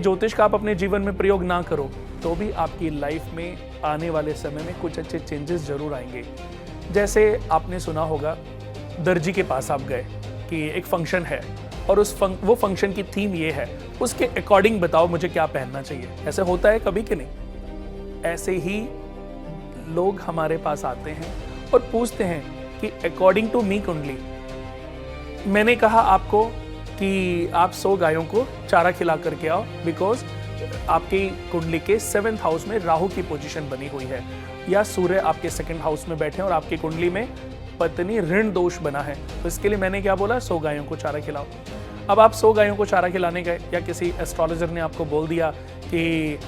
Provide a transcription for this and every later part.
ज्योतिष का आप अपने जीवन में प्रयोग ना करो तो भी आपकी लाइफ में आने वाले समय में कुछ अच्छे चेंजेस जरूर आएंगे। जैसे आपने सुना होगा, दर्जी के पास आप गए कि एक फंक्शन है और वो फंक्शन की थीम ये है, उसके अकॉर्डिंग बताओ मुझे क्या पहनना चाहिए। ऐसे होता है कभी कि नहीं? ऐसे ही लोग हमारे पास आते हैं और पूछते हैं कि अकॉर्डिंग टू मी कुंडली, मैंने कहा आपको कि आप 100 गायों को चारा खिला करके आओ, बिकॉज आपकी कुंडली के 7th हाउस में राहु की पोजीशन बनी हुई है, या सूर्य आपके 2nd हाउस में बैठे हैं और आपकी कुंडली में पत्नी ऋण दोष बना है। तो इसके लिए मैंने क्या बोला, 100 गायों को चारा खिलाओ। अब आप 100 गायों को चारा खिलाने गए, या किसी एस्ट्रोलॉजर ने आपको बोल दिया कि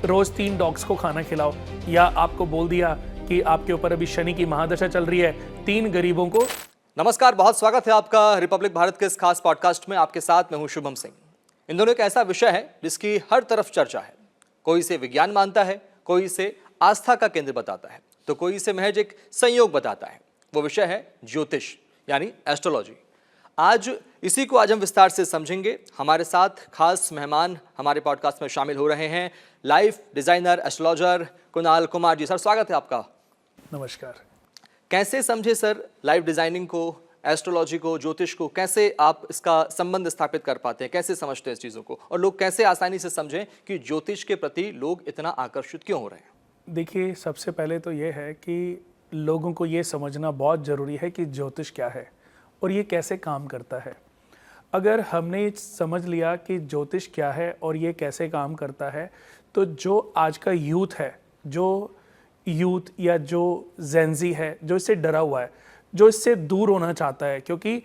रोज 3 डॉग्स को खाना खिलाओ, या आपको बोल दिया कि आपके ऊपर अभी शनि की महादशा चल रही है, 3 गरीबों को। नमस्कार, बहुत स्वागत है आपका रिपब्लिक भारत के इस खास पॉडकास्ट में। आपके साथ मैं हूं शुभम सिंह। इन दोनों एक ऐसा विषय है जिसकी हर तरफ चर्चा है। कोई इसे विज्ञान मानता है, कोई इसे आस्था का केंद्र बताता है, तो कोई इसे महज एक संयोग बताता है। वो विषय है ज्योतिष यानी एस्ट्रोलॉजी। आज हम विस्तार से समझेंगे। हमारे साथ खास मेहमान हमारे पॉडकास्ट में शामिल हो रहे हैं, life designer astrologer Kunal Kumar ji. Sir, स्वागत है आपका। नमस्कार। कैसे समझे सर लाइफ डिजाइनिंग को, एस्ट्रोलॉजी को, ज्योतिष को? कैसे आप इसका संबंध स्थापित कर पाते हैं? कैसे समझते हैं इस चीज़ों को, और लोग कैसे आसानी से समझें कि ज्योतिष के प्रति लोग इतना आकर्षित क्यों हो रहे हैं? देखिए, सबसे पहले तो ये है कि लोगों को ये समझना बहुत ज़रूरी है कि ज्योतिष क्या है और ये कैसे काम करता है। अगर हमने समझ लिया कि ज्योतिष क्या है और ये कैसे काम करता है, तो जो आज का यूथ है, जो यूथ या जो जेंजी है, जो इससे डरा हुआ है, जो इससे दूर होना चाहता है, क्योंकि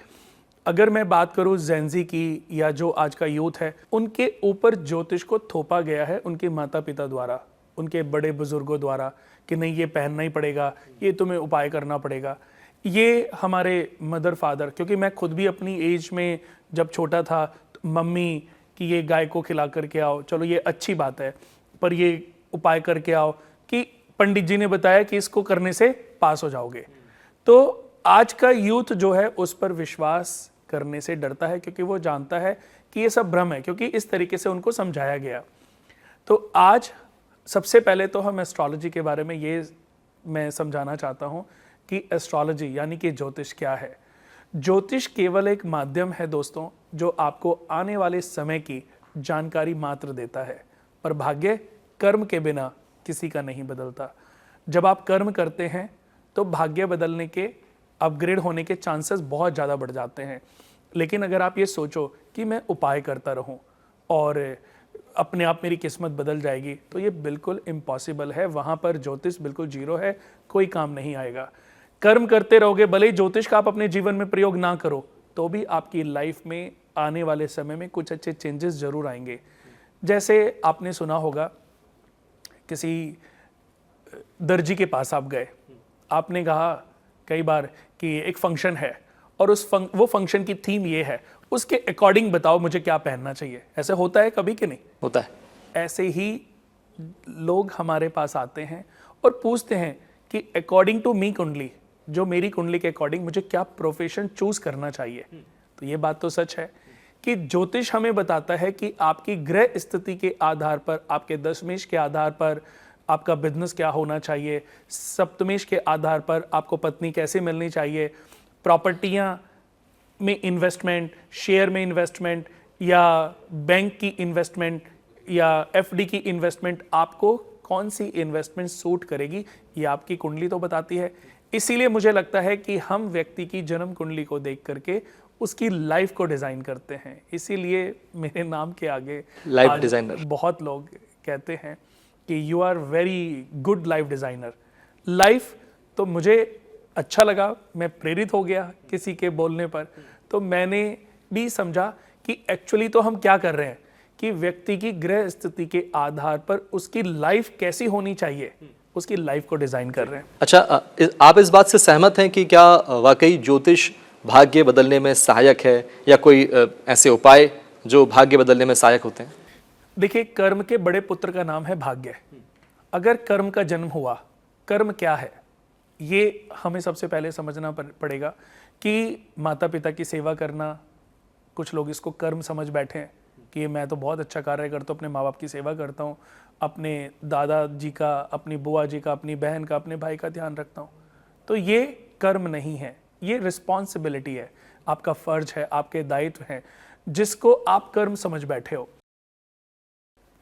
अगर मैं बात करूं जेंजी की या जो आज का यूथ है, उनके ऊपर ज्योतिष को थोपा गया है उनके माता पिता द्वारा, उनके बड़े बुजुर्गों द्वारा, कि नहीं ये पहनना ही पड़ेगा, ये तुम्हें उपाय करना पड़ेगा। ये हमारे मदर फादर, क्योंकि मैं खुद भी अपनी एज में जब छोटा था, तो मम्मी कि ये गाय को खिला करके आओ, चलो ये अच्छी बात है, पर ये उपाय करके आओ कि पंडित जी ने बताया कि इसको करने से पास हो जाओगे। तो आज का यूथ जो है उस पर विश्वास करने से डरता है, क्योंकि वो जानता है कि ये सब भ्रम है, क्योंकि इस तरीके से उनको समझाया गया। तो आज सबसे पहले तो हम एस्ट्रोलॉजी के बारे में ये मैं समझाना चाहता हूँ कि एस्ट्रोलॉजी यानी कि ज्योतिष क्या है। ज्योतिष केवल एक माध्यम है दोस्तों, जो आपको आने वाले समय की जानकारी मात्र देता है, पर भाग्य कर्म के बिना किसी का नहीं बदलता। जब आप कर्म करते हैं तो भाग्य बदलने के, अपग्रेड होने के चांसेस बहुत ज़्यादा बढ़ जाते हैं। लेकिन अगर आप ये सोचो कि मैं उपाय करता रहूं और अपने आप मेरी किस्मत बदल जाएगी, तो ये बिल्कुल इम्पॉसिबल है। वहाँ पर ज्योतिष बिल्कुल जीरो है, कोई काम नहीं आएगा। कर्म करते रहोगे, भले ही ज्योतिष का आप अपने जीवन में प्रयोग ना करो, तो भी आपकी लाइफ में आने वाले समय में कुछ अच्छे चेंजेस जरूर आएंगे। जैसे आपने सुना होगा, किसी दर्जी के पास आप गए, आपने कहा कई बार कि एक फंक्शन है और वो फंक्शन की थीम ये है, उसके अकॉर्डिंग बताओ मुझे क्या पहनना चाहिए। ऐसे होता है कभी कि नहीं? होता है। ऐसे ही लोग हमारे पास आते हैं और पूछते हैं कि अकॉर्डिंग टू मी कुंडली, जो मेरी कुंडली के अकॉर्डिंग मुझे क्या प्रोफेशन चूज करना चाहिए। तो ये बात तो सच है कि ज्योतिष हमें बताता है कि आपकी ग्रह स्थिति के आधार पर, आपके दशमेश के आधार पर आपका बिजनेस क्या होना चाहिए, सप्तमेश के आधार पर आपको पत्नी कैसे मिलनी चाहिए, प्रॉपर्टियां में इन्वेस्टमेंट, शेयर में इन्वेस्टमेंट, या बैंक की इन्वेस्टमेंट, या एफडी की इन्वेस्टमेंट, आपको कौन सी इन्वेस्टमेंट सूट करेगी, ये आपकी कुंडली तो बताती है। इसीलिए मुझे लगता है कि हम व्यक्ति की जन्म कुंडली को देख करके उसकी लाइफ को डिजाइन करते हैं। इसीलिए मेरे नाम के आगे लाइफ डिजाइनर बहुत लोग कहते हैं कि you are very good life designer. Life तो मुझे अच्छा लगा, मैं प्रेरित हो गया किसी के बोलने पर, तो मैंने भी समझा कि एक्चुअली तो हम क्या कर रहे हैं कि व्यक्ति की ग्रह स्थिति के आधार पर उसकी लाइफ कैसी होनी चाहिए, उसकी लाइफ को डिजाइन कर रहे हैं। अच्छा, आप इस बात से सहमत हैं कि क्या वाकई ज्योतिष भाग्य बदलने में सहायक है, या कोई ऐसे उपाय जो भाग्य बदलने में सहायक होते हैं? देखिए, कर्म के बड़े पुत्र का नाम है भाग्य। अगर कर्म का जन्म हुआ, कर्म क्या है ये हमें सबसे पहले समझना पड़ेगा कि माता पिता की सेवा करना, कुछ लोग इसको कर्म समझ बैठे हैं कि मैं तो बहुत अच्छा कार्य करता हूँ, अपने माँ बाप की सेवा करता हूँ, अपने दादाजी का, अपनी बुआ जी का, अपनी बहन का, अपने भाई का ध्यान रखता हूँ। तो ये कर्म नहीं है, ये रिस्पॉन्सिबिलिटी है, आपका फर्ज है, आपके दायित्व हैं, जिसको आप कर्म समझ बैठे हो।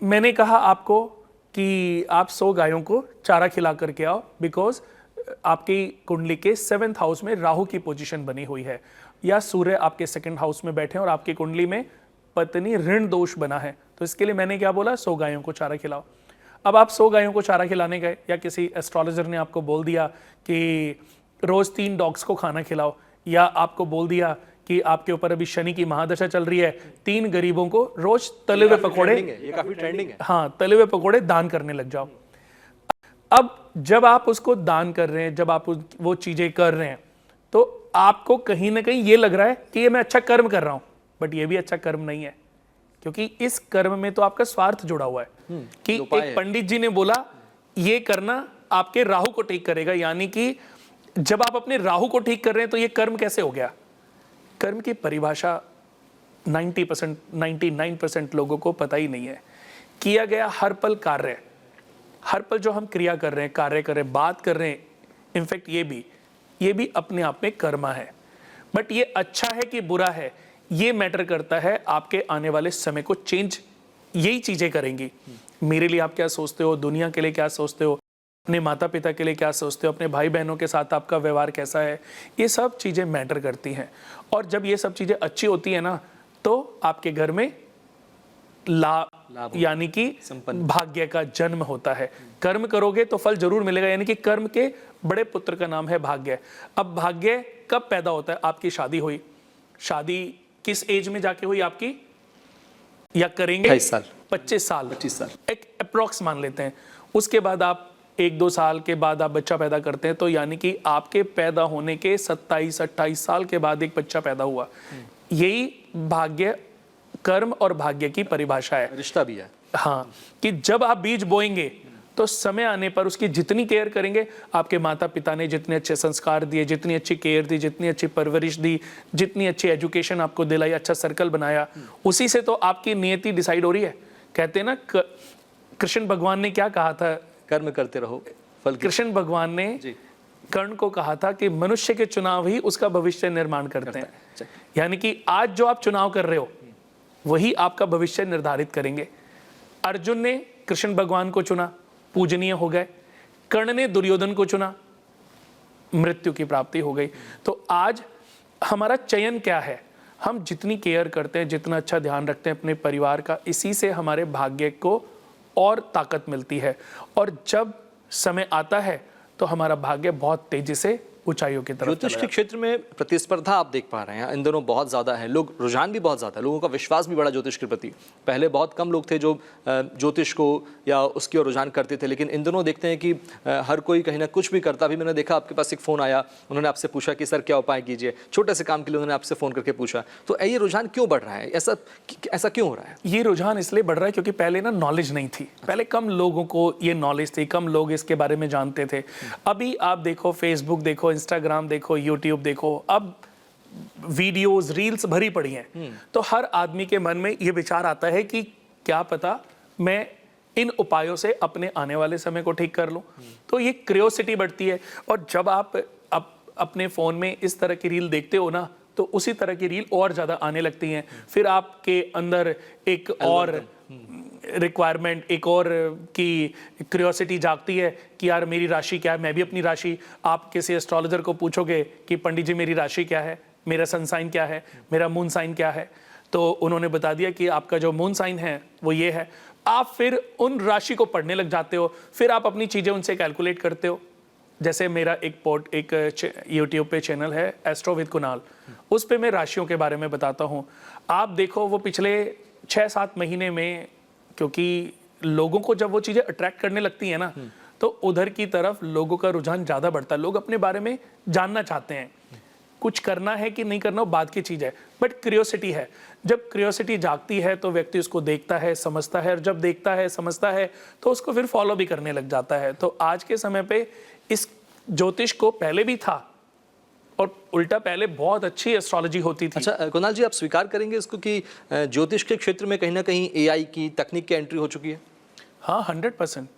मैंने कहा आपको कि आप 100 गायों को चारा खिला करके आओ, बिकॉज आपकी कुंडली के 7th हाउस में राहु की पोजीशन बनी हुई है, या सूर्य आपके 2nd हाउस में बैठे हैं और आपकी कुंडली में पत्नी ऋण दोष बना है। तो इसके लिए मैंने क्या बोला, 100 गायों को चारा खिलाओ। अब आप 100 गायों को चारा खिलाने गए, या किसी एस्ट्रोलॉजर ने आपको बोल दिया कि रोज 3 डॉग्स को खाना खिलाओ, या आपको बोल दिया कि आपके ऊपर अभी शनि की महादशा चल रही है, 3 गरीबों को रोज तले हुए पकौड़े, ये काफी ट्रेंडिंग है। हाँ, तले हुए पकौड़े दान करने लग जाओ। अब जब आप उसको दान कर रहे हैं, जब आप वो चीजें कर रहे हैं, तो आपको कहीं ना कहीं ये लग रहा है कि ये मैं अच्छा कर्म कर रहा हूं, बट ये भी अच्छा कर्म नहीं है, क्योंकि इस कर्म में तो आपका स्वार्थ जुड़ा हुआ है कि एक पंडित जी ने बोला ये करना आपके राहु को ठीक करेगा, यानी कि जब आप अपने राहु को ठीक कर रहे हैं तो ये कर्म कैसे हो गया। कर्म की परिभाषा 90%, 99% लोगों को पता ही नहीं है। किया गया हर पल कार्य, हर पल जो हम क्रिया कर रहे हैं, कार्य कर रहे हैं, बात कर रहे हैं, इनफैक्ट ये भी अपने आप में कर्मा है। बट ये अच्छा है कि बुरा है, ये मैटर करता है आपके आने वाले समय को चेंज यही चीजें करेंगी। मेरे लिए आप क्या सोचते हो, दुनिया के लिए क्या सोचते हो, अपने माता पिता के लिए क्या सोचते हो, अपने भाई बहनों के साथ आपका व्यवहार कैसा है, ये सब चीजें मैटर करती हैं। और जब ये सब चीजें अच्छी होती है ना, तो आपके घर में लाभ यानी कि भाग्य का जन्म होता है। कर्म करोगे तो फल जरूर मिलेगा, यानी कि कर्म के बड़े पुत्र का नाम है भाग्य। अब भाग्य कब पैदा होता है, आपकी शादी हुई, शादी किस एज में जाके हुई आपकी, या करेंगे 25 साल, 25 साल एक अप्रॉक्स मान लेते हैं। उसके बाद आप 1-2 साल के बाद आप बच्चा पैदा करते हैं, तो यानी कि आपके पैदा होने के 27-28 साल के बाद एक बच्चा पैदा हुआ। यही भाग्य, कर्म और भाग्य की परिभाषा है, रिश्ता भी है। हाँ, कि जब आप बीज बोएंगे तो समय आने पर उसकी जितनी केयर करेंगे, आपके माता पिता ने जितने अच्छे संस्कार दिए, जितनी अच्छी केयर दी, जितनी अच्छी परवरिश दी, जितनी अच्छी एजुकेशन आपको दिलाई, अच्छा सर्कल बनाया, उसी से तो आपकी नियति डिसाइड हो रही है। कहते हैं ना, कृष्ण भगवान ने क्या कहा था, कर्म करते रहो फल। कृष्ण भगवान ने कर्ण को कहा था कि मनुष्य के चुनाव ही उसका भविष्य निर्माण करते हैं। यानी कि आज जो आप चुनाव कर रहे हो वही आपका भविष्य निर्धारित करेंगे। अर्जुन ने कृष्ण भगवान को चुना, पूजनीय हो गए। कर्ण ने दुर्योधन को चुना, मृत्यु की प्राप्ति हो गई। तो आज हमारा चयन क्या है, हम जितनी केयर करते हैं, जितना अच्छा ध्यान रखते हैं अपने परिवार का, इसी से हमारे भाग्य को और ताकत मिलती है। और जब समय आता है तो हमारा भाग्य बहुत तेजी से ऊंचाइयों की तरफ। ज्योतिष के क्षेत्र में प्रतिस्पर्धा आप देख पा रहे हैं इन दोनों बहुत ज़्यादा है, लोग रुझान भी बहुत ज़्यादा है, लोगों का विश्वास भी बड़ा ज्योतिष के प्रति। पहले बहुत कम लोग थे जो ज्योतिष को या उसकी ओर रुझान करते थे, लेकिन इन दोनों देखते हैं कि हर कोई कहीं ना कुछ भी करता। अभी मैंने देखा आपके पास एक फ़ोन आया, उन्होंने आपसे पूछा कि सर क्या उपाय कीजिए, छोटे से काम के लिए उन्होंने आपसे फ़ोन करके पूछा। तो ये रुझान क्यों बढ़ रहा है, ऐसा क्यों हो रहा है? ये रुझान इसलिए बढ़ रहा है क्योंकि पहले ना नॉलेज नहीं थी, पहले कम लोगों को ये नॉलेज थी, कम लोग इसके बारे में जानते थे। अभी आप देखो, फेसबुक देखो, इंस्टाग्राम देखो, यूट्यूब देखो, अब वीडियोस, रील्स भरी पड़ी हैं। तो हर आदमी के मन में ये विचार आता है कि क्या पता मैं इन उपायों से अपने आने वाले समय को ठीक कर लूं। तो ये क्यूरियोसिटी बढ़ती है। और जब आप अपने फोन में इस तरह की रील देखते हो ना, तो उसी तरह की रील और ज्यादा आने लगती हैं। फिर आपके अंदर एक और रिक्वायरमेंट, एक और की क्यूरियोसिटी जागती है कि यार मेरी राशि क्या है, मैं भी अपनी राशि, आप किसी एस्ट्रोलॉजर को पूछोगे कि पंडित जी मेरी राशि क्या है, मेरा सन साइन क्या है, मेरा मून साइन क्या है, तो उन्होंने बता दिया कि आपका जो मून साइन है वो ये है। आप फिर उन राशि को पढ़ने लग जाते हो, फिर आप अपनी चीज़ें उनसे कैलकुलेट करते हो। जैसे मेरा एक यूट्यूब पे चैनल है एस्ट्रो विद कुणाल, उस पे मैं राशियों के बारे में बताता हूँ। आप देखो वो पिछले 6-7 महीने में, क्योंकि लोगों को जब वो चीज़ें अट्रैक्ट करने लगती हैं ना, तो उधर की तरफ लोगों का रुझान ज़्यादा बढ़ता है। लोग अपने बारे में जानना चाहते हैं, कुछ करना है कि नहीं करना वो बात की चीज़ है, बट क्यूरियोसिटी है। जब क्यूरियोसिटी जागती है तो व्यक्ति उसको देखता है, समझता है, और जब देखता है, समझता है, तो उसको फिर फॉलो भी करने लग जाता है। तो आज के समय पे इस ज्योतिष को पहले भी था, और उल्टा पहले बहुत अच्छी एस्ट्रोलॉजी होती थी। अच्छा कुणाल जी, आप स्वीकार करेंगे इसको कि ज्योतिष के क्षेत्र में कहीं ना कहीं एआई की तकनीक की एंट्री हो चुकी है? हाँ, 100%।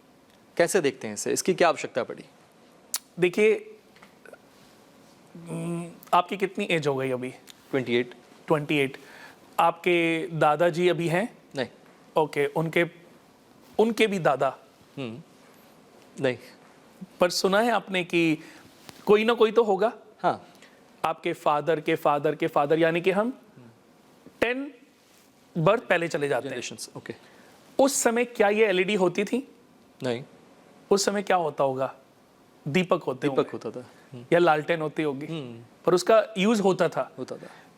कैसे देखते हैं इसे, इसकी क्या आवश्यकता पड़ी? देखिए, आपकी कितनी एज हो गई अभी? 28। 28। आपके दादाजी अभी हैं? नहीं। ओके, उनके भी दादा? नहीं। पर सुना है आपने कि कोई ना कोई तो होगा? हाँ। आपके फादर के फादर के फादर, यानी कि हम 10 बर्थ पहले चले जाते हैं। Generations, okay. उस समय क्या ये एलईडी होती थी? नहीं। उस समय क्या होता होगा? दीपक होते दीपक होंगे, होता था। या लालटेन होती होगी, पर उसका यूज होता था।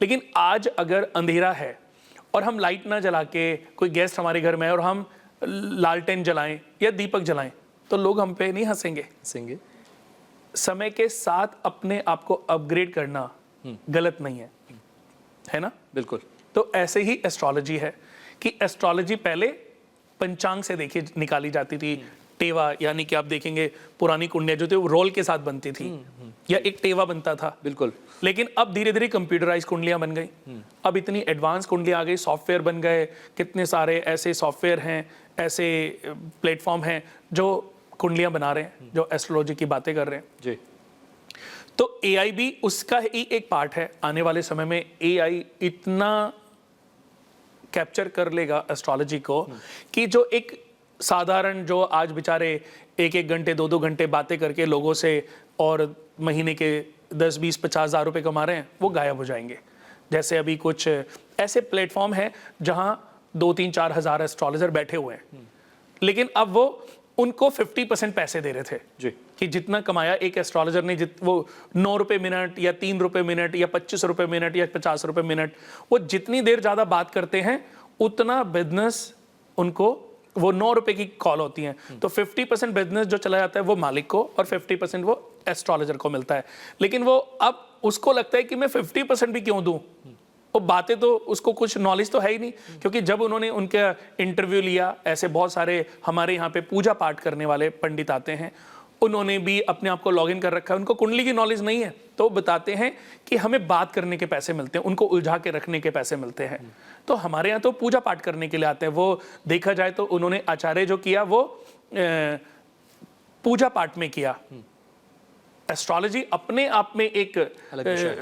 लेकिन आज अगर अंधेरा है और हम लाइट ना जला के, कोई गेस्ट हमारे घर में है और हम लालटेन जलाएं या दीपक जलाएं, तो लोग हम पे नहीं हंसेंगे। समय के साथ अपने आप को अपग्रेड करना गलत नहीं है ना? बिल्कुल। तो ऐसे ही एस्ट्रोलॉजी है कि एस्ट्रोलॉजी पहले पंचांग से देखी निकाली जाती थी। टेवा, यानी कि आप देखेंगे पुरानी कुंडियां जो थी वो रोल के साथ बनती थी, या एक टेवा बनता था। बिल्कुल। लेकिन अब धीरे धीरे कंप्यूटराइज कुंडलियां बन गई। अब इतनी एडवांस कुंडलियां आ गई, सॉफ्टवेयर बन गए, कितने सारे ऐसे सॉफ्टवेयर हैं, ऐसे प्लेटफॉर्म हैं जो कुंडलियां बना रहे हैं, जो एस्ट्रोलॉजी की बातें कर रहे हैं जी। तो एआई भी उसका ही एक पार्ट है। आने वाले समय में एआई इतना कैप्चर कर लेगा एस्ट्रोलॉजी को कि जो एक साधारण, जो आज बेचारे 1-1 घंटे 2-2 घंटे बातें करके लोगों से और महीने के 10-20-50 हज़ार रुपये कमा रहे हैं, वो गायब हो जाएंगे। जैसे अभी कुछ ऐसे प्लेटफॉर्म हैं जहां 2-3-4 हज़ार एस्ट्रोलॉजर बैठे हुए हैं, लेकिन अब वो उनको 50% पैसे दे रहे थे जी। कि जितना कमाया एक एस्ट्रोलॉजर ने, वो 9 रुपये मिनट या 3 रुपये मिनट या 25 रुपये मिनट या 50 रुपये मिनट, वो जितनी देर ज़्यादा बात करते हैं उतना बिजनेस उनको, वो 9 रुपये की कॉल होती हैं, तो 50% बिजनेस जो चला जाता है वो मालिक को और 50% वो एस्ट्रोलॉजर को मिलता है। लेकिन वो अब उसको लगता है कि मैं 50% भी क्यों दूं, वो बातें तो उसको कुछ नॉलेज तो है ही नहीं। क्योंकि जब उन्होंने उनका इंटरव्यू लिया, ऐसे बहुत सारे हमारे यहाँ पे पूजा पाठ करने वाले पंडित आते हैं, उन्होंने भी अपने आप को लॉगिन कर रखा है, उनको कुंडली की नॉलेज नहीं है, तो वो बताते हैं कि हमें बात करने के पैसे मिलते हैं, उनको उलझा के रखने के पैसे मिलते हैं। तो हमारे यहाँ तो पूजा पाठ करने के लिए आते हैं। वो देखा जाए तो उन्होंने आचार्य जो किया वो पूजा पाठ में किया। एस्ट्रोलॉजी अपने आप में एक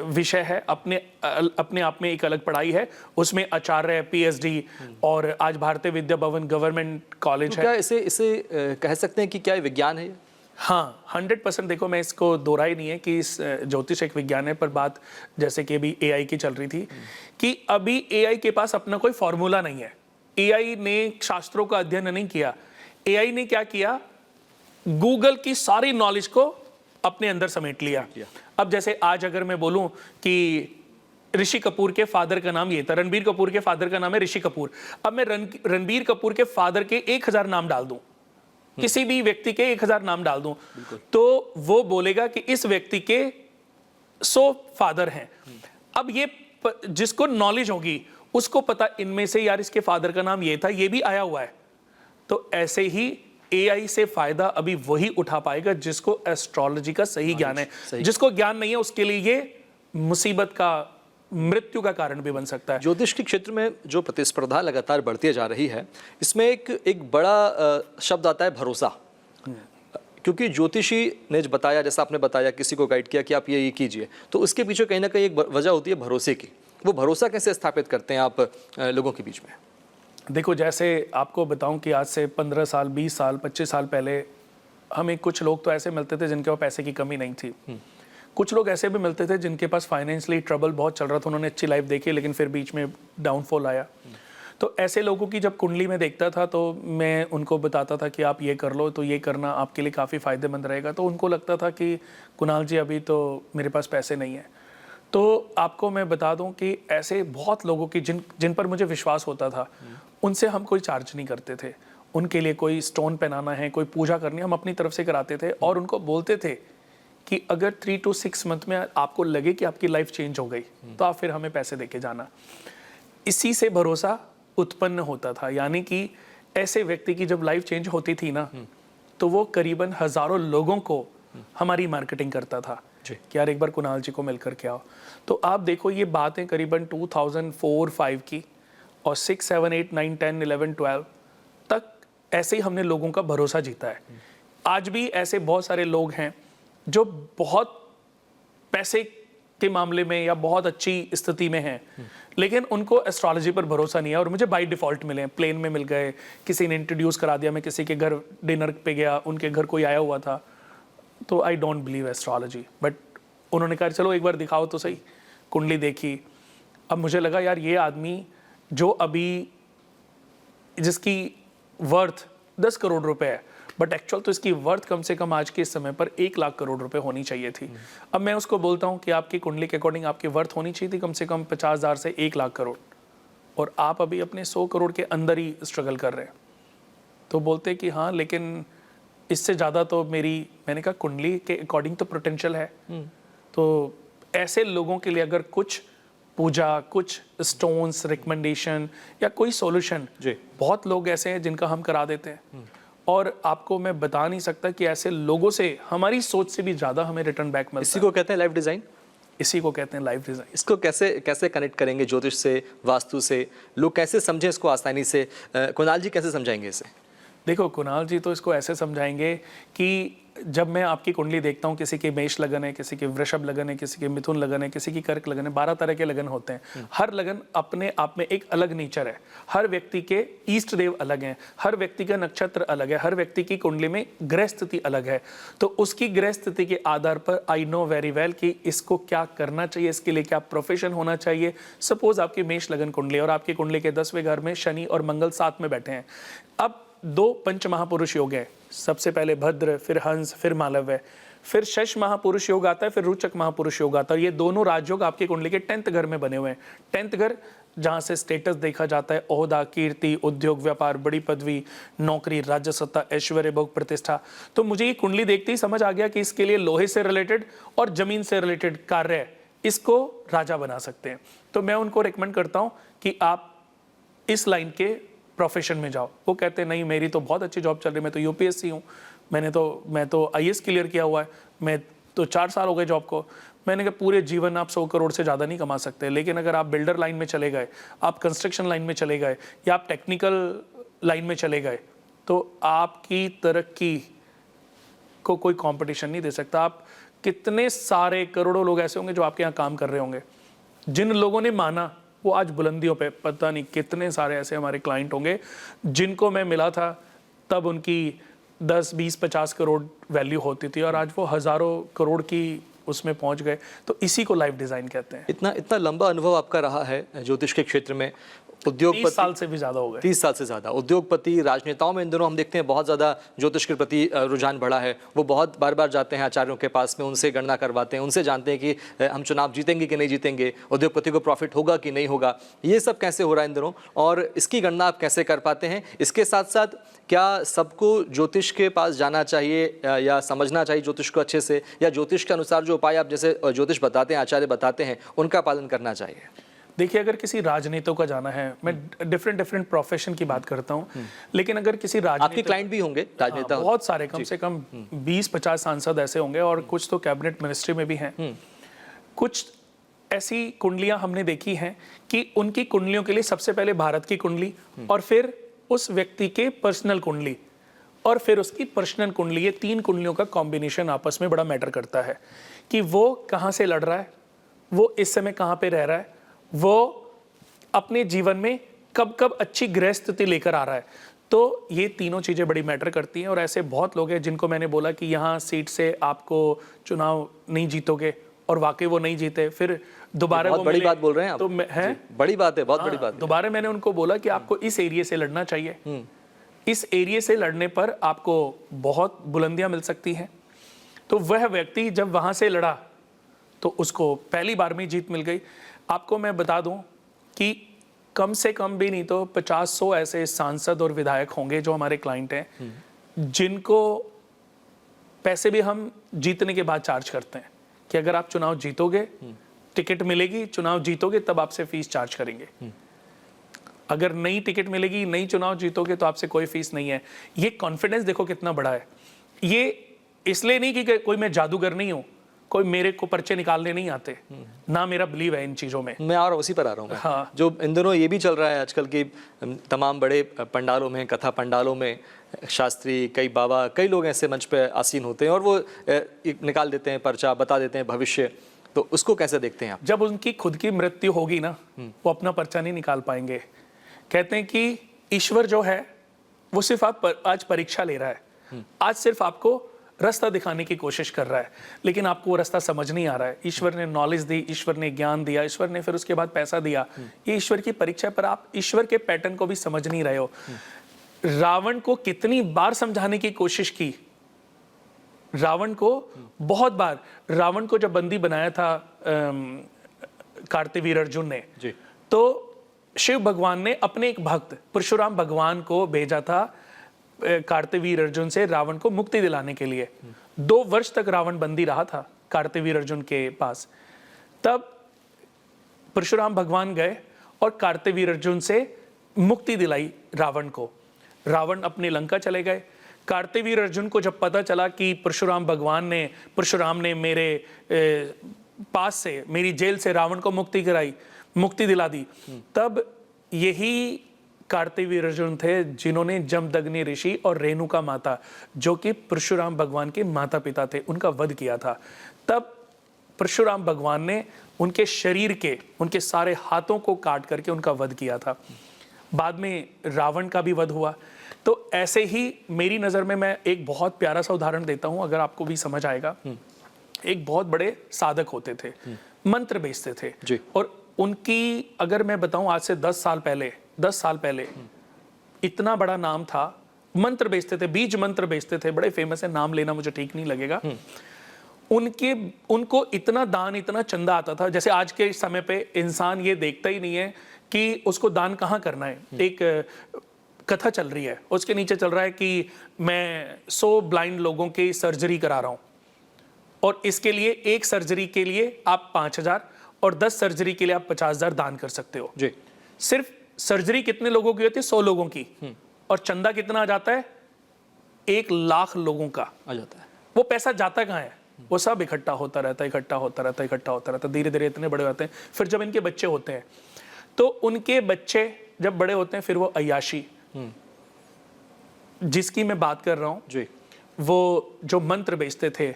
विषय है, अपने आप में एक अलग पढ़ाई है। उसमें आचार्य, पीएचडी और आज भारतीय विद्या भवन गवर्नमेंट कॉलेज है। क्या इसे कह सकते हैं कि क्या विज्ञान है? हाँ, 100%। देखो, मैं इसको दोहरा ही नहीं है कि इस ज्योतिष एक विज्ञान है, पर बात जैसे कि अभी एआई की चल रही थी कि अभी एआई के पास अपना कोई फॉर्मूला नहीं है। एआई ने शास्त्रों का अध्ययन नहीं किया। एआई ने क्या किया, गूगल की सारी नॉलेज को अपने अंदर समेट लिया। अब जैसे आज अगर मैं बोलूं कि ऋषि कपूर के फादर का नाम ये था, रणबीर कपूर के फादर का नाम है ऋषि कपूर, अब मैं रणबीर कपूर के फादर के 1000 नाम डाल दूं, किसी भी व्यक्ति के 1000 नाम डाल दूं, तो वो बोलेगा कि इस व्यक्ति के 100 फादर हैं। अब ये जिसको नॉलेज होगी उसको पता, इनमें से यार इसके फादर का नाम ये था, ये भी आया हुआ है। तो ऐसे ही एआई से फायदा अभी वही उठा पाएगा जिसको एस्ट्रोलॉजी का सही ज्ञान है। जिसको ज्ञान नहीं है उसके लिए ये मुसीबत का, मृत्यु का कारण भी बन सकता है। ज्योतिष के क्षेत्र में जो प्रतिस्पर्धा लगातार बढ़ती जा रही है, इसमें एक बड़ा शब्द आता है भरोसा। क्योंकि ज्योतिषी ने बताया, जैसा आपने बताया, किसी को गाइड किया कि आप ये कीजिए, तो उसके पीछे कहीं ना कहीं एक वजह होती है भरोसे की। वो भरोसा कैसे स्थापित करते हैं आप लोगों के बीच में? देखो, जैसे आपको बताऊं कि आज से 15 साल, 20 साल, 25 साल पहले हमें कुछ लोग तो ऐसे मिलते थे जिनके पास पैसे की कमी नहीं थी। कुछ लोग ऐसे भी मिलते थे जिनके पास फाइनेंशियली ट्रबल बहुत चल रहा था, उन्होंने अच्छी लाइफ देखी लेकिन फिर बीच में डाउनफॉल आया। तो ऐसे लोगों की जब कुंडली में देखता था तो मैं उनको बताता था कि आप ये कर लो, तो ये करना आपके लिए काफ़ी फ़ायदेमंद रहेगा। तो उनको लगता था कि कुणाल जी अभी तो मेरे पास पैसे नहीं है। तो आपको मैं बता दूं कि ऐसे बहुत लोगों की जिन पर मुझे विश्वास होता था, उनसे हम कोई चार्ज नहीं करते थे। उनके लिए कोई स्टोन पहनाना है, कोई पूजा करनी है, हम अपनी तरफ से कराते थे और उनको बोलते थे कि अगर 3 to 6 मंथ में आपको लगे कि आपकी लाइफ चेंज हो गई तो आप फिर हमें पैसे देके जाना। इसी से भरोसा उत्पन्न होता था। यानी कि ऐसे व्यक्ति की जब लाइफ चेंज होती थी ना, तो वो करीबन हज़ारों लोगों को हमारी मार्केटिंग करता था कि यार एक बार कुणाल जी को मिलकर के आओ। तो आप देखो ये बातें करीबन 2004-5 की, और 6, 7, 8, 9, 10, 11, 12 तक ऐसे ही हमने लोगों का भरोसा जीता है। आज भी ऐसे बहुत सारे लोग हैं जो बहुत पैसे के मामले में या बहुत अच्छी स्थिति में हैं, लेकिन उनको एस्ट्रोलॉजी पर भरोसा नहीं है और मुझे बाय डिफ़ॉल्ट मिले हैं, प्लेन में मिल गए, किसी ने इंट्रोड्यूस करा दिया, मैं किसी के घर डिनर पे गया, उनके घर कोई आया हुआ था, तो I don't believe astrology, but उन्होंने कहा चलो एक बार दिखाओ तो सही, कुंडली देखी। अब मुझे लगा यार ये आदमी जो अभी जिसकी वर्थ 10 करोड़ रुपए है, बट एक्चुअल तो इसकी वर्थ कम से कम आज के इस समय पर 1 लाख करोड़ रुपए होनी चाहिए थी। अब मैं उसको बोलता हूँ कि आपकी कुंडली के अकॉर्डिंग आपकी वर्थ होनी चाहिए थी कम से कम 50,000 से 1 लाख करोड़, और आप अभी अपने 100 करोड़ के अंदर ही स्ट्रगल कर रहे हैं। तो बोलते कि हाँ लेकिन इससे ज़्यादा तो मैंने कहा कुंडली के अकॉर्डिंग तो पोटेंशियल है। तो ऐसे लोगों के लिए अगर कुछ पूजा, कुछ स्टोन्स, रिकमेंडेशन या कोई सॉल्यूशन, बहुत लोग ऐसे हैं जिनका हम करा देते हैं, और आपको मैं बता नहीं सकता कि ऐसे लोगों से हमारी सोच से भी ज़्यादा हमें रिटर्न बैक मिलता है। इसी को कहते हैं लाइफ डिज़ाइन। इसी को कहते हैं लाइफ डिज़ाइन। इसको कैसे कनेक्ट करेंगे ज्योतिष से, वास्तु से? लोग कैसे समझें इसको आसानी से? कुणाल जी कैसे समझाएंगे इसे? देखो कुणाल जी तो इसको ऐसे समझाएंगे कि जब मैं आपकी कुंडली देखता हूँ, किसी की मेष लगन है, किसी की वृषभ लगन है, किसी की मिथुन लगन है, किसी की कर्क लगन है, 12 तरह के लगन होते हैं। हर लगन अपने आप में एक अलग नेचर है। हर व्यक्ति के ईष्ट देव अलग हैं, हर व्यक्ति का नक्षत्र अलग है, हर व्यक्ति की कुंडली में ग्रह स्थिति अलग है। तो उसकी ग्रह स्थिति के आधार पर आई नो वेरी वेल कि इसको क्या करना चाहिए, इसके लिए क्या प्रोफेशन होना चाहिए। सपोज आपकी मेष लगन कुंडली और आपकी कुंडली के 10वें घर में शनि और मंगल साथ में बैठे हैं। अब 2 पंच महापुरुष योग हैं, सबसे पहले भद्र, फिर हंस, फिर मालव्य, फिर शश महापुरुष योग आता है, फिर रोचक महापुरुष योग आता है। ये दोनों राजयोग आपकी कुंडली के 10th घर में बने हुए हैं। 10th घर जहाँ से स्टेटस देखा जाता है, ओहदा, कीर्ति, उद्योग, व्यापार, बड़ी पदवी, नौकरी, राज्य सत्ता, ऐश्वर्य, भोग, प्रतिष्ठा। तो मुझे ये कुंडली देखते ही समझ आ गया कि इसके लिए लोहे से रिलेटेड और जमीन से रिलेटेड कार्य है, इसको राजा बना सकते हैं। तो मैं उनको रिकमेंड करता हूँ कि आप इस लाइन के प्रोफेशन में जाओ। वो कहते हैं नहीं मेरी तो बहुत अच्छी जॉब चल रही है, मैं तो यूपीएससी हूँ, मैं तो आईएएस क्लियर किया हुआ है, मैं तो 4 साल हो गए जॉब को। मैंने कहा पूरे जीवन आप 100 करोड़ से ज़्यादा नहीं कमा सकते, लेकिन अगर आप बिल्डर लाइन में चले गए, आप कंस्ट्रक्शन लाइन में चले गए, या आप टेक्निकल लाइन में चले गए, तो आपकी तरक्की को कोई कंपटीशन नहीं दे सकता। आप कितने सारे करोड़ों लोग ऐसे होंगे जो आपके यहाँ काम कर रहे होंगे, जिन लोगों ने माना वो आज बुलंदियों पे, पता नहीं कितने सारे ऐसे हमारे क्लाइंट होंगे जिनको मैं मिला था तब उनकी 10, 20, 50 करोड़ वैल्यू होती थी, और आज वो हज़ारों करोड़ की उसमें पहुंच गए। तो इसी को लाइफ डिज़ाइन कहते हैं। इतना लंबा अनुभव आपका रहा है ज्योतिष के क्षेत्र में, उद्योगपति 30 साल से भी ज़्यादा हो गए। 30 साल से ज़्यादा उद्योगपति, राजनेताओं में इन दिनों हम देखते हैं बहुत ज़्यादा ज्योतिष के प्रति रुझान बढ़ा है। वो बहुत बार जाते हैं आचार्यों के पास में, उनसे गणना करवाते हैं, उनसे जानते हैं कि हम चुनाव जीतेंगे कि नहीं जीतेंगे, उद्योगपति को प्रॉफिट होगा कि नहीं होगा। ये सब कैसे हो रहा है इन दिनों, और इसकी गणना आप कैसे कर पाते हैं? इसके साथ साथ क्या सबको ज्योतिष के पास जाना चाहिए या समझना चाहिए ज्योतिष को अच्छे से, या ज्योतिष के अनुसार जो उपाय आप जैसे ज्योतिष बताते हैं, आचार्य बताते हैं, उनका पालन करना चाहिए? देखिए अगर किसी राजनेता का जाना है, मैं डिफरेंट प्रोफेशन की बात करता हूँ, लेकिन अगर किसी आपके क्लाइंट भी होंगे राजनेता? बहुत सारे, कम से कम 20-50 सांसद ऐसे होंगे, और कुछ तो कैबिनेट मिनिस्ट्री में भी हैं। कुछ ऐसी कुंडलियां हमने देखी हैं कि उनकी कुंडलियों के लिए सबसे पहले भारत की कुंडली, और फिर उस व्यक्ति के पर्सनल कुंडली, और फिर उसकी पर्सनल कुंडली, ये 3 कुंडलियों का कॉम्बिनेशन आपस में बड़ा मैटर करता है कि वो कहाँ से लड़ रहा है, वो इस समय कहाँ पे रह रहा है, वो अपने जीवन में कब अच्छी ग्रह स्थिति लेकर आ रहा है। तो ये तीनों चीज़ें बड़ी मैटर करती हैं, और ऐसे बहुत लोग हैं जिनको मैंने बोला कि यहाँ सीट से आपको चुनाव नहीं जीतोगे, और वाकई वो नहीं जीते, फिर दोबारा वो बड़ी बात बोल रहे हैं आप। तो है बड़ी बात है, बहुत बड़ी बात है। दोबारा मैंने उनको बोला कि आपको इस एरिया से लड़ना चाहिए, इस एरिया से लड़ने पर आपको बहुत बुलंदियां मिल सकती हैं। तो वह व्यक्ति जब वहां से लड़ा तो उसको पहली बार में जीत मिल गई। आपको मैं बता दूं कि कम से कम भी नहीं तो 50-100 ऐसे सांसद और विधायक होंगे जो हमारे क्लाइंट हैं, जिनको पैसे भी हम जीतने के बाद चार्ज करते हैं कि अगर आप चुनाव जीतोगे, टिकट मिलेगी, चुनाव जीतोगे तब आपसे फीस चार्ज करेंगे। अगर नई टिकट मिलेगी, नई चुनाव जीतोगे तो आपसे कोई फीस नहीं है। ये कॉन्फिडेंस देखो कितना बड़ा है। ये इसलिए नहीं कि कोई मैं जादूगर नहीं हूं, कोई मेरे को पर्चे निकालने नहीं आते, ना मेरा बिलीव है इन चीज़ों में। मैं आ रहा हूँ, उसी पर आ रहा हूँ मैं। हाँ। जो इन दिनों ये भी चल रहा है आजकल की तमाम बड़े पंडालों में, कथा पंडालों में शास्त्री, कई बाबा, कई लोग ऐसे मंच पे आसीन होते हैं और वो निकाल देते हैं पर्चा, बता देते हैं भविष्य, तो उसको कैसे देखते हैं आप? जब उनकी खुद की मृत्यु होगी ना, वो अपना पर्चा नहीं निकाल पाएंगे। कहते हैं कि ईश्वर जो है वो सिर्फ आज परीक्षा ले रहा है, आज सिर्फ आपको रास्ता दिखाने की कोशिश कर रहा है, लेकिन आपको वो रास्ता समझ नहीं आ रहा है। ईश्वर ने नॉलेज दी, ईश्वर ने ज्ञान दिया, ईश्वर ने फिर उसके बाद पैसा दिया, ये ईश्वर की परीक्षा, पर आप ईश्वर के पैटर्न को भी समझ नहीं रहे हो। रावण को कितनी बार समझाने की कोशिश की, रावण को बहुत बार, रावण को जब बंदी बनाया था कार्तवीर अर्जुन ने जी, तो शिव भगवान ने अपने एक भक्त परशुराम भगवान को भेजा था कार्तवीर अर्जुन से रावण को मुक्ति दिलाने के लिए। 2 वर्ष तक रावण बंदी रहा था कार्तवीर अर्जुन के पास। तब परशुराम भगवान गए और कार्तवीर अर्जुन से मुक्ति दिलाई रावण को। रावण अपनी लंका चले गए। कार्तवीर अर्जुन को जब पता चला कि परशुराम ने मेरे पास से, मेरी जेल से रावण को मुक्ति दिला दी, तब यही कार्तवीर अर्जुन थे जिन्होंने जमदग्नि ऋषि और रेणुका माता, जो कि परशुराम भगवान के माता पिता थे, उनका वध किया था। तब परशुराम भगवान ने उनके शरीर के, उनके सारे हाथों को काट करके उनका वध किया था। बाद में रावण का भी वध हुआ। तो ऐसे ही मेरी नज़र में, मैं एक बहुत प्यारा सा उदाहरण देता हूँ, अगर आपको भी समझ आएगा। एक बहुत बड़े साधक होते थे, मंत्र बेचते थे जी। और उनकी, अगर मैं बताऊं, आज से 10 साल पहले इतना बड़ा नाम था। मंत्र बेचते थे, बीज मंत्र बेचते थे, बड़े फेमस है, नाम लेना मुझे ठीक नहीं लगेगा। उनको इतना दान, इतना चंदा आता था। जैसे आज के समय पे इंसान ये देखता ही नहीं है कि उसको दान कहाँ करना है। एक कथा चल रही है, उसके नीचे चल रहा है कि मैं 100 ब्लाइंड लोगों की सर्जरी करा रहा हूँ, और इसके लिए एक सर्जरी के लिए आप 5,000 और 10 सर्जरी के लिए आप 50,000 दान कर सकते हो जी। सिर्फ सर्जरी कितने लोगों की होती है? 100 लोगों की। और चंदा कितना आ जाता है? 1 लाख लोगों का आ जाता है। वो पैसा जाता कहाँ है? वो सब इकट्ठा होता रहता, धीरे धीरे इतने बड़े होते हैं। फिर जब इनके बच्चे होते हैं, तो उनके बच्चे जब बड़े होते हैं, फिर वो अय्याशी, जिसकी मैं बात कर रहा हूँ जी, वो जो मंत्र बेचते थे,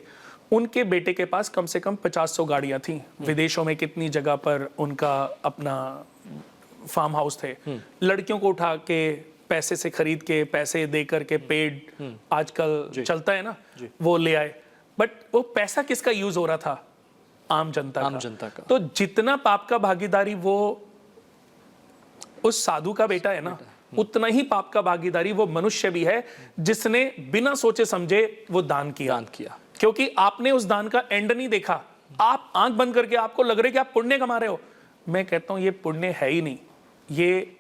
उनके बेटे के पास कम से कम 50-100 गाड़ियां थी। विदेशों में कितनी जगह पर उनका अपना फार्म हाउस थे। लड़कियों को उठा के पैसे से खरीद के, पैसे दे करके, पेड आजकल चलता है ना, वो ले आए। बट वो पैसा किसका यूज हो रहा था? आम जनता का। तो जितना पाप का भागीदारी वो उस साधु का बेटा है ना, उतना ही पाप का भागीदारी वो मनुष्य भी है जिसने बिना सोचे समझे वो दान किया। क्योंकि आपने उस दान का एंड नहीं देखा। आप आंख बंद करके आपको लग रहा है कि आप पुण्य कमा रहे हो। मैं कहता हूं ये पुण्य है ही नहीं, ये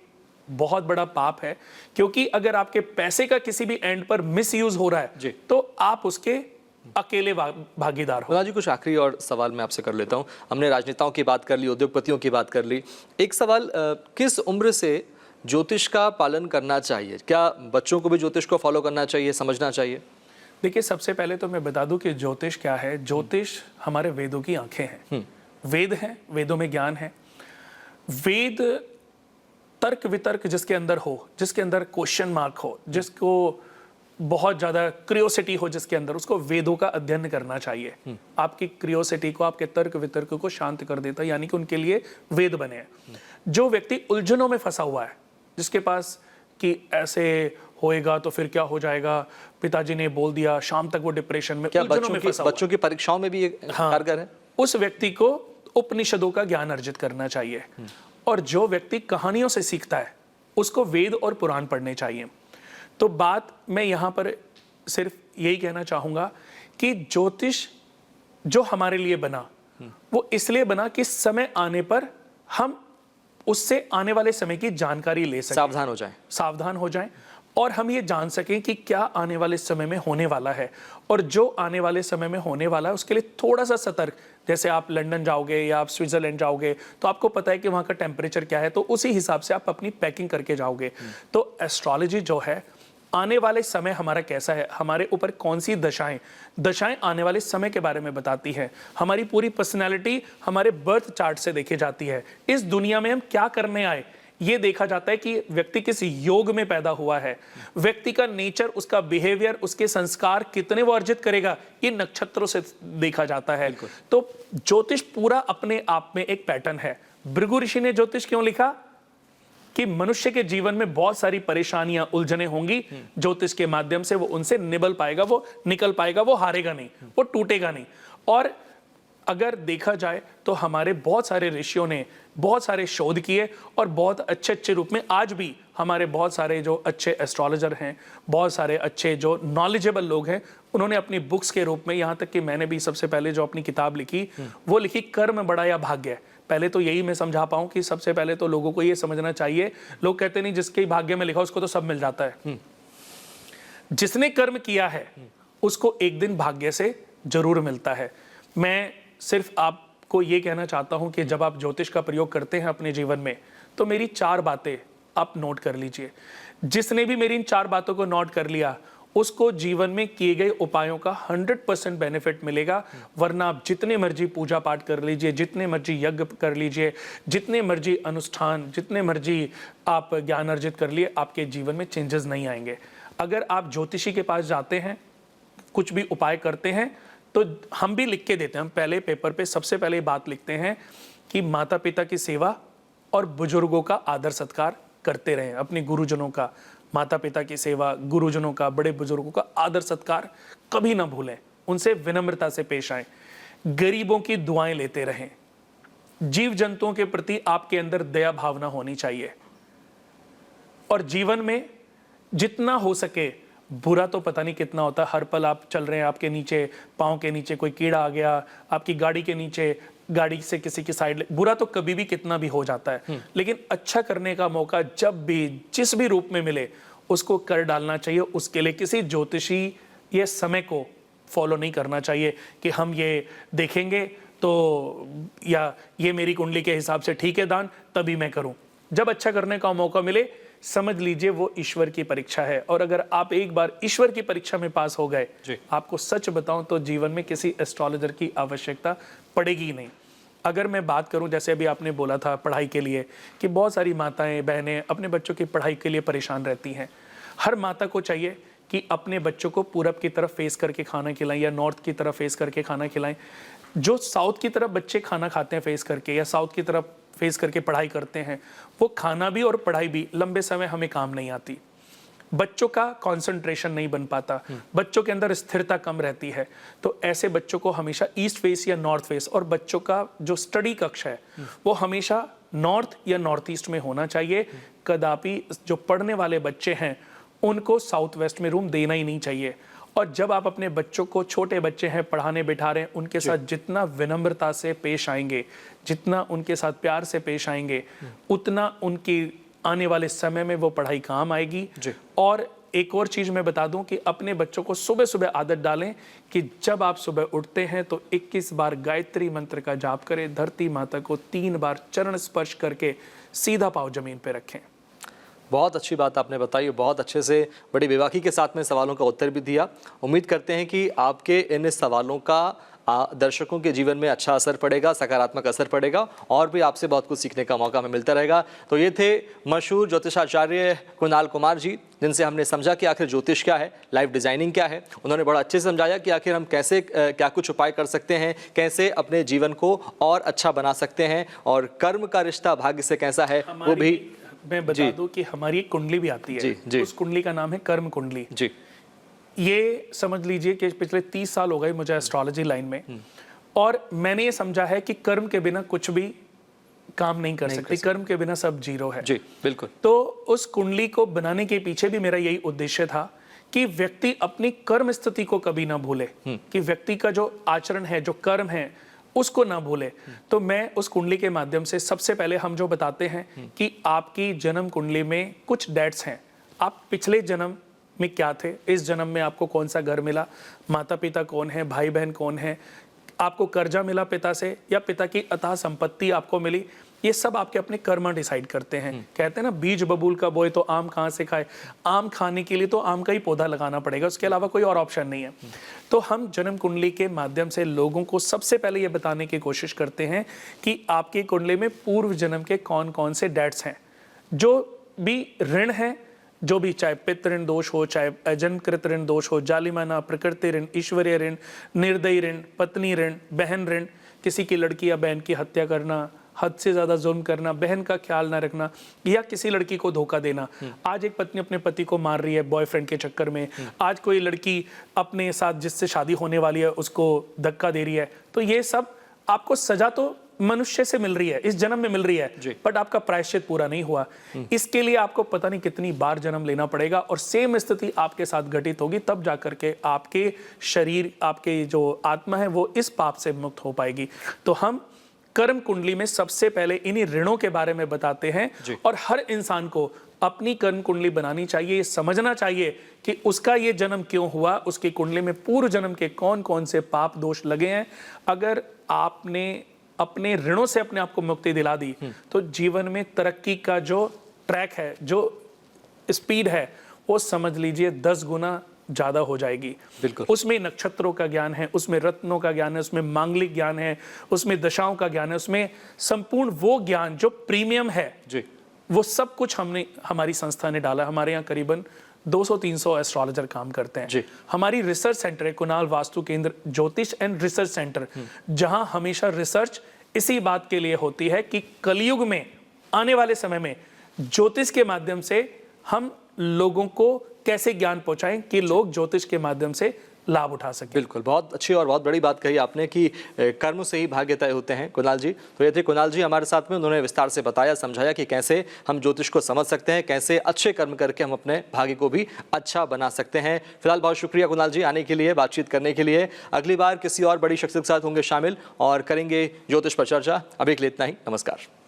बहुत बड़ा पाप है। क्योंकि अगर आपके पैसे का किसी भी एंड पर मिसयूज हो रहा है तो आप उसके अकेले भागीदार हो। जी, कुछ आखिरी और सवाल मैं आपसे कर लेता हूं। हमने राजनेताओं की बात कर ली, उद्योगपतियों की बात कर ली। एक सवाल, किस उम्र से ज्योतिष का पालन करना चाहिए? क्या बच्चों को भी ज्योतिष को फॉलो करना चाहिए, समझना चाहिए? देखिए, सबसे पहले तो मैं बता दूं कि ज्योतिष क्या है। ज्योतिष हमारे वेदों की आंखें हैं। वेद हैं, वेदों में ज्ञान है। वेद तर्क वितर्क जिसके अंदर हो, जिसके अंदर क्वेश्चन मार्क हो, जिसको बहुत ज़्यादा क्रियोसिटी हो जिसके अंदर, उसको वेदों का अध्ययन करना चाहिए। आपकी क्रियोसिटी को, आपके तर्क वितर्क को शांत कर देता है, यानी कि उनके लिए वेद बने हैं। जो व्यक्ति उलझनों में फंसा हुआ है, जिसके पास कि ऐसे होएगा तो फिर क्या हो जाएगा, पिताजी ने बोल दिया, शाम तक वो डिप्रेशन में, क्या बच्चों की परीक्षाओं में भी कारगर है? उस व्यक्ति को उपनिषदों का ज्ञान अर्जित करना चाहिए। और जो व्यक्ति कहानियों से सीखता है, उसको वेद और पुराण पढ़ने चाहिए। तो बात मैं यहाँ पर सिर्फ यही कहना चाहूँगा कि ज्योतिष जो हमारे लिए बना, वो इसलिए बना कि समय आने पर हम उससे आने वाले समय की जानकारी ले सकें, सावधान हो जाएं, और हम ये जान सकें कि क्या आने वाले समय में होने वाला है। और जो आने वाले समय में होने वाला है उसके लिए थोड़ा सा सतर्क, जैसे आप लंदन जाओगे या आप स्विट्जरलैंड जाओगे तो आपको पता है कि वहाँ का टेम्परेचर क्या है, तो उसी हिसाब से आप अपनी पैकिंग करके जाओगे। तो एस्ट्रोलॉजी जो है आने वाले समय हमारा कैसा है, हमारे ऊपर कौन सी दशाएं आने वाले समय के बारे में बताती है। हमारी पूरी पर्सनैलिटी हमारे बर्थ चार्ट से देखी जाती है। इस दुनिया में हम क्या करने आए ये देखा जाता है कि व्यक्ति किस योग में पैदा हुआ है, व्यक्ति का नेचर, उसका बिहेवियर, उसके संस्कार कितने वो अर्जित करेगा, ये नक्षत्रों से देखा जाता है। तो ज्योतिष पूरा अपने आप में एक पैटर्न है। भृगु ऋषि ने ज्योतिष क्यों लिखा कि मनुष्य के जीवन में बहुत सारी परेशानियां, उलझने होंगी, ज्योतिष के माध्यम से वो उनसे निकल पाएगा, वो हारेगा नहीं, वो टूटेगा नहीं। और अगर देखा जाए तो हमारे बहुत सारे ऋषियों ने बहुत सारे शोध किए और बहुत अच्छे अच्छे रूप में आज भी हमारे बहुत सारे जो अच्छे एस्ट्रोलॉजर हैं, बहुत सारे अच्छे जो नॉलेजेबल लोग हैं, उन्होंने अपनी बुक्स के रूप में, यहाँ तक कि मैंने भी सबसे पहले जो अपनी किताब लिखी वो लिखी कर्म बड़ा या भाग्य। पहले तो यही मैं समझा पाऊँ कि सबसे पहले तो लोगों को ये समझना चाहिए, लोग कहते नहीं जिसके भाग्य में लिखा उसको तो सब मिल जाता है। जिसने कर्म किया है उसको एक दिन भाग्य से जरूर मिलता है। मैं सिर्फ आपको ये कहना चाहता हूं कि जब आप ज्योतिष का प्रयोग करते हैं अपने जीवन में तो मेरी 4 बातें आप नोट कर लीजिए। जिसने भी मेरी इन 4 बातों को नोट कर लिया उसको जीवन में किए गए उपायों का 100% बेनिफिट मिलेगा। वरना आप जितने मर्जी पूजा पाठ कर लीजिए, जितने मर्जी यज्ञ कर लीजिए, जितने मर्जी अनुष्ठान, जितने मर्जी आप ज्ञान अर्जित कर लिए, आपके जीवन में चेंजेस नहीं आएंगे। अगर आप ज्योतिषी के पास जाते हैं, कुछ भी उपाय करते हैं, तो हम भी लिख के देते हैं। हम पहले पेपर पे सबसे पहले बात लिखते हैं कि माता पिता की सेवा और बुजुर्गों का आदर सत्कार करते रहें। अपने गुरुजनों का, माता पिता की सेवा, गुरुजनों का, बड़े बुजुर्गों का आदर सत्कार कभी ना भूलें। उनसे विनम्रता से पेश आएं। गरीबों की दुआएं लेते रहें। जीव जंतुओं के प्रति आपके अंदर दया भावना होनी चाहिए। और जीवन में जितना हो सके, बुरा तो पता नहीं कितना होता है, हर पल आप चल रहे हैं, आपके नीचे, पाँव के नीचे कोई कीड़ा आ गया, आपकी गाड़ी के नीचे, गाड़ी से किसी की साइड, बुरा तो कभी भी कितना भी हो जाता है। लेकिन अच्छा करने का मौका जब भी जिस भी रूप में मिले उसको कर डालना चाहिए। उसके लिए किसी ज्योतिषी ये समय को फॉलो नहीं करना चाहिए कि हम ये देखेंगे तो, या ये मेरी कुंडली के हिसाब से ठीक है दान, तभी मैं करूं। जब अच्छा करने का मौका मिले समझ लीजिए वो ईश्वर की परीक्षा है। और अगर आप एक बार ईश्वर की परीक्षा में पास हो गए, आपको सच बताऊं तो जीवन में किसी एस्ट्रोलॉजर की आवश्यकता पड़ेगी ही नहीं। अगर मैं बात करूं, जैसे अभी आपने बोला था पढ़ाई के लिए, कि बहुत सारी माताएं बहनें अपने बच्चों की पढ़ाई के लिए परेशान रहती हैं। हर माता को चाहिए कि अपने बच्चों को पूरब की तरफ फेस करके खाना खिलाएं या नॉर्थ की तरफ फेस करके खाना खिलाएं। जो साउथ की तरफ बच्चे खाना खाते हैं फेस करके, या साउथ की तरफ फेस करके पढ़ाई करते हैं, वो खाना भी और पढ़ाई भी लंबे समय हमें काम नहीं आती। बच्चों का कंसंट्रेशन नहीं बन पाता, बच्चों के अंदर स्थिरता कम रहती है। तो ऐसे बच्चों को हमेशा ईस्ट फेस या नॉर्थ फेस, और बच्चों का जो स्टडी कक्ष है वो हमेशा नॉर्थ या नॉर्थ ईस्ट में होना चाहिए। कदापि जो पढ़ने वाले बच्चे हैं उनको साउथ वेस्ट में रूम देना ही नहीं चाहिए। और जब आप अपने बच्चों को, छोटे बच्चे हैं, पढ़ाने बिठा रहे हैं, उनके साथ जितना विनम्रता से पेश आएंगे, जितना उनके साथ प्यार से पेश आएंगे, उतना उनकी आने वाले समय में वो पढ़ाई काम आएगी। और एक और चीज़ मैं बता दूं कि अपने बच्चों को सुबह सुबह आदत डालें कि जब आप सुबह उठते हैं तो 21 बार गायत्री मंत्र का जाप करें, धरती माता को 3 बार चरण स्पर्श करके सीधा पाँव जमीन पर रखें। बहुत अच्छी बात आपने बताई, बहुत अच्छे से, बड़ी बेबाकी के साथ में सवालों का उत्तर भी दिया। उम्मीद करते हैं कि आपके इन सवालों का दर्शकों के जीवन में अच्छा असर पड़ेगा, सकारात्मक असर पड़ेगा, और भी आपसे बहुत कुछ सीखने का मौका हमें मिलता रहेगा। तो ये थे मशहूर ज्योतिषाचार्य कुणाल कुमार जी, जिनसे हमने समझा कि आखिर ज्योतिष क्या है, लाइफ डिजाइनिंग क्या है। उन्होंने बड़ा अच्छे से समझाया कि आखिर हम कैसे क्या कुछ उपाय कर सकते हैं, कैसे अपने जीवन को और अच्छा बना सकते हैं, और कर्म का रिश्ता भाग्य से कैसा है वो भी मैं बता दूं कि हमारी एक कुंडली भी आती है। जी। उस कुंडली का नाम है कर्म कुंडली जी। ये समझ लीजिए कि पिछले 30 साल हो गए मुझे एस्ट्रोलॉजी लाइन में, और मैंने ये समझा है कि कर्म के बिना कुछ भी काम नहीं कर सकते, कर्म के बिना सब जीरो है। जी बिल्कुल। तो उस कुंडली को बनाने के पीछे भी मेरा यही उद्देश्य था कि व्यक्ति अपनी कर्म स्थिति को कभी ना भूले, कि व्यक्ति का जो आचरण है, जो कर्म है, उसको ना भूले। तो मैं उस कुंडली के माध्यम से सबसे पहले हम जो बताते हैं कि आपकी जन्म कुंडली में कुछ डेट्स हैं, आप पिछले जन्म में क्या थे, इस जन्म में आपको कौन सा घर मिला, माता पिता कौन है, भाई बहन कौन है, आपको कर्जा मिला पिता से, या पिता की अथाह संपत्ति आपको मिली, ये सब आपके अपने कर्म डिसाइड करते हैं। कहते हैं ना, बीज बबूल का बोए तो आम कहाँ से खाए। आम खाने के लिए तो आम का ही पौधा लगाना पड़ेगा, उसके अलावा कोई और ऑप्शन नहीं है। तो हम जन्म कुंडली के माध्यम से लोगों को सबसे पहले ये बताने की कोशिश करते हैं कि आपकी कुंडली में पूर्व जन्म के कौन कौन से डेट्स हैं, जो भी ऋण है, जो भी, चाहे पितृ ऋण दोष हो, चाहे अजन्मकृत ऋण दोष हो, जालिमाना, प्रकृति ऋण, ईश्वरीय ऋण, निर्दयी ऋण, पत्नी ऋण, बहन ऋण, किसी की लड़की या बहन की हत्या करना, हद से ज्यादा जुल्म करना, बहन का ख्याल ना रखना, या किसी लड़की को धोखा देना। आज एक पत्नी अपने पति को मार रही है बॉयफ्रेंड के चक्कर में, आज कोई लड़की अपने साथ जिससे शादी होने वाली है उसको धक्का दे रही है। तो ये सब आपको सजा तो मनुष्य से मिल रही है, इस जन्म में मिल रही है, बट आपका प्रायश्चित पूरा नहीं हुआ। इसके लिए आपको पता नहीं कितनी बार जन्म लेना पड़ेगा, और सेम स्थिति आपके साथ घटित होगी, तब जाकर के आपके शरीर, आपके जो आत्मा है वो इस पाप से मुक्त हो पाएगी। तो हम कर्म कुंडली में सबसे पहले इन्हीं ऋणों के बारे में बताते हैं, और हर इंसान को अपनी कर्म कुंडली बनानी चाहिए, ये समझना चाहिए कि उसका ये जन्म क्यों हुआ, उसकी कुंडली में पूर्व जन्म के कौन कौन से पाप दोष लगे हैं। अगर आपने अपने ऋणों से अपने आप को मुक्ति दिला दी, तो जीवन में तरक्की का जो ट्रैक है, जो स्पीड है, वो समझ लीजिए 10 गुना ज्यादा हो जाएगी। बिल्कुल। उसमें नक्षत्रों का ज्ञान है, उसमें रत्नों का ज्ञान है, उसमें मांगलिक ज्ञान है, उसमें दशाओं का ज्ञान है, उसमें संपूर्ण वो ज्ञान जो प्रीमियम है जी, वो सब कुछ हमने, हमारी संस्था ने डाला। हमारे यहाँ करीबन 200-300 एस्ट्रोलॉजर काम करते हैं जी। हमारी रिसर्च सेंटर है कुणाल वास्तु केंद्र ज्योतिष एंड रिसर्च सेंटर, जहां हमेशा रिसर्च इसी बात के लिए होती है कि कलयुग में, आने वाले समय में, ज्योतिष के माध्यम से हम लोगों को कैसे ज्ञान पहुंचाएं कि लोग ज्योतिष के माध्यम से लाभ उठा सकें। बिल्कुल, बहुत अच्छी और बहुत बड़ी बात कही आपने कि कर्म से ही भाग्य तय होते हैं। कुणाल जी, तो ये थे कुणाल जी हमारे साथ में, उन्होंने विस्तार से बताया, समझाया कि कैसे हम ज्योतिष को समझ सकते हैं, कैसे अच्छे कर्म करके हम अपने भाग्य को भी अच्छा बना सकते हैं। फिलहाल बहुत शुक्रिया कुणाल जी आने के लिए, बातचीत करने के लिए। अगली बार किसी और बड़ी शख्सियत के साथ होंगे शामिल और करेंगे ज्योतिष पर चर्चा। अभी के लिए इतना ही, नमस्कार।